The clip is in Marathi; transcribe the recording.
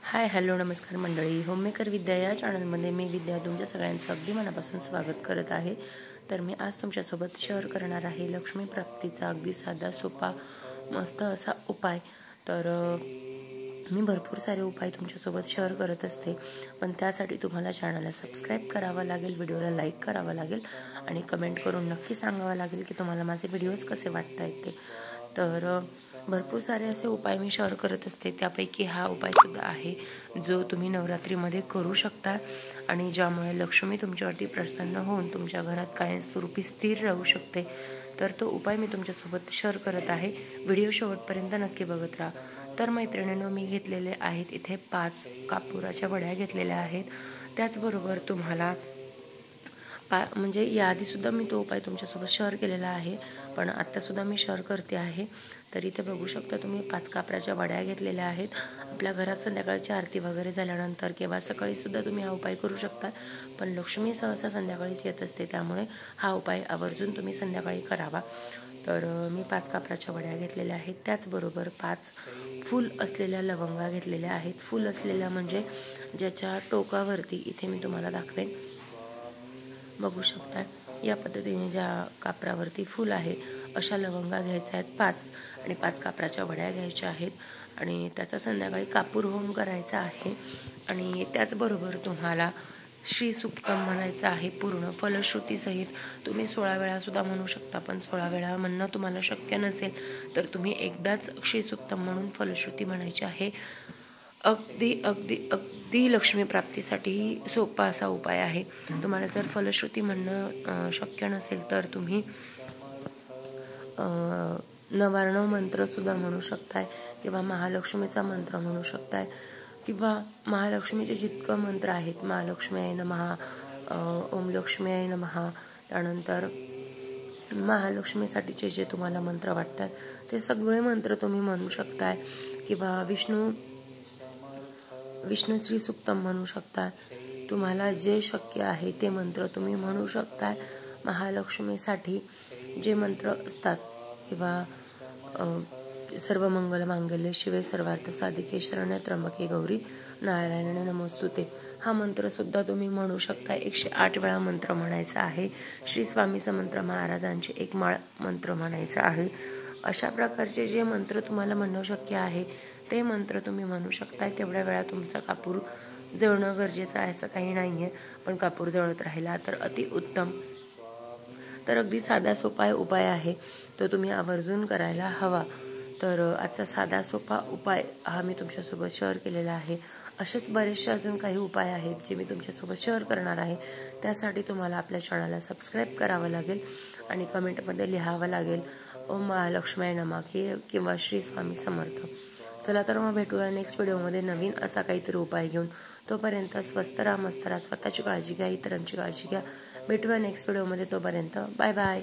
हाय हॅलो नमस्कार मंडळी, होममेकर विद्या या चॅनलमध्ये मी विद्या तुमच्या सगळ्यांचं अगदी मनापासून स्वागत करत आहे। तर मी आज तुमच्यासोबत शेअर करणार आहे लक्ष्मी प्राप्तीचा अगदी साधा सोपा मस्त असा उपाय। तर मी भरपूर सारे उपाय तुमच्यासोबत शेअर करत असते, पण त्यासाठी तुम्हाला चॅनलला सबस्क्राईब करावं लागेल, व्हिडिओला लाईक करावं लागेल आणि कमेंट करून नक्की सांगावं लागेल की तुम्हाला माझे व्हिडिओज कसे वाटतायत ते। तर भरपूर सारे असे उपाय मी शेअर करत असते, त्यापैकी हा उपाय सुद्धा आहे जो तुम्ही नवरात्रीमध्ये करू शकता आणि ज्यामुळे लक्ष्मी तुमच्यावरती प्रसन्न होऊन तुमच्या घरात कायमस्वरूपी स्थिर राहू शकते। तर तो उपाय मी तुमच्यासोबत शेअर करत आहे, व्हिडिओ शेवटपर्यंत नक्की बघत राहा। तर मैत्रिणींनो, मी घेतलेले आहेत इथे 5 कापुराच्या वड्या घेतलेल्या आहेत। त्याचबरोबर तुम्हाला म्हणजे याआधी सुद्धा मी तो उपाय तुमच्यासोबत शेअर केलेला आहे, पण आता सुद्धा मी शेअर करते आहे। तर इथे बघू शकता तुम्ही 5 कापराच्या वड्या घेतलेल्या आहेत। आपल्या घरात संध्याकाळची आरती वगैरे झाल्यानंतर किंवा सकाळी सुद्धा तुम्ही हा उपाय करू शकता, पण लक्ष्मी सहसा संध्याकाळीच येत असते, त्यामुळे हा उपाय आवर्जून तुम्ही संध्याकाळी करावा। तर मी 5 कापराच्या वड्या घेतलेल्या आहेत। त्याचबरोबर 5 फूल असलेल्या लवंगा घेतलेल्या आहेत। फूल असलेल्या म्हणजे ज्याच्या टोकावरती इथे मी तुम्हाला दाखवेन, बघू शकता या पद्धतीने ज्या कापरावरती फूल आहे अशा लवंगा घ्यायच्या आहेत 5 आणि 5 कापराच्या वड्या घ्यायच्या आहेत आणि त्याचा संध्याकाळी कापूर होम करायचा आहे। आणि त्याचबरोबर तुम्हाला श्री सुक्तम म्हणायचं आहे पूर्ण फलश्रुतीसहित। तुम्ही 16 वेळा सुद्धा म्हणू शकता, पण 16 वेळा म्हणणं तुम्हाला शक्य नसेल तर तुम्ही एकदाच श्री सुक्तम म्हणून फलश्रुती म्हणायची आहे। अगदी अगदी अगदी लक्ष्मी प्राप्तीसाठी सोपा असा उपाय आहे। तुम्हाला जर फलश्रुती म्हणणं शक्य नसेल तर तुम्ही नवार्णव मंत्र सुद्धा म्हणू शकताय किंवा महालक्ष्मीचा मंत्र म्हणू शकताय किंवा महालक्ष्मीचे जितकं मंत्र आहेत, महालक्ष्म्याय नमः, ओम लक्ष्म्याय नमः, त्यानंतर महालक्ष्मीसाठीचे जे तुम्हाला मंत्र वाटतात ते सगळे मंत्र तुम्ही म्हणू शकताय किंवा विष्णू श्री सुक्तम म्हणू शकता। तुम्हाला जे शक्य आहे ते मंत्र तुम्ही म्हणू शकता। महालक्ष्मीसाठी जे मंत्र असतात किंवा सर्व मंगल मांगल्ये शिवे सर्वार्थ साधिके शरण्ये त्र्यंबके गौरी नारायणे नमोस्तुते, हा मंत्र सुद्धा तुम्ही म्हणू शकता। 108 वेळा मंत्र म्हणायचा आहे। श्री स्वामी समर्थ महाराजांचे एक माळ मंत्र म्हणायचा आहे। अशा प्रकारचे जे मंत्र तुम्हाला म्हणणं शक्य आहे ते मंत्र तुम्ही म्हणू शकता। तेवढ्या वेळा तुमचा कापूर जळणं गरजेचं आहे असं काही नाहीये, पण कापूर जळत राहिला तर अति उत्तम। तर अगदी साधा सोपा उपाय आहे, तो तुम्ही आवर्जून करायला हवा। तर आजचा साधा सोपा उपाय हा मी तुमच्यासोबत शेअर केलेला आहे। असेच बरेचसे अजून काही उपाय आहेत जे मी तुमच्यासोबत शेअर करणार आहे। त्यासाठी तुम्हाला आपल्या चॅनलला सबस्क्राईब करावं लागेल आणि कमेंटमध्ये लिहावं लागेल ओम महालक्ष्म्याय नमः किंवा श्री स्वामी समर्थ। चला तर मग भेटूया नेक्स्ट व्हिडिओमध्ये नवीन असा काहीतरी उपाय घेऊन। तोपर्यंत स्वस्त राहा, मस्त राहा, स्वतःची काळजी घ्या, इतरांची काळजी घ्या। भेटूया नेक्स्ट व्हिडिओमध्ये, तोपर्यंत बाय बाय।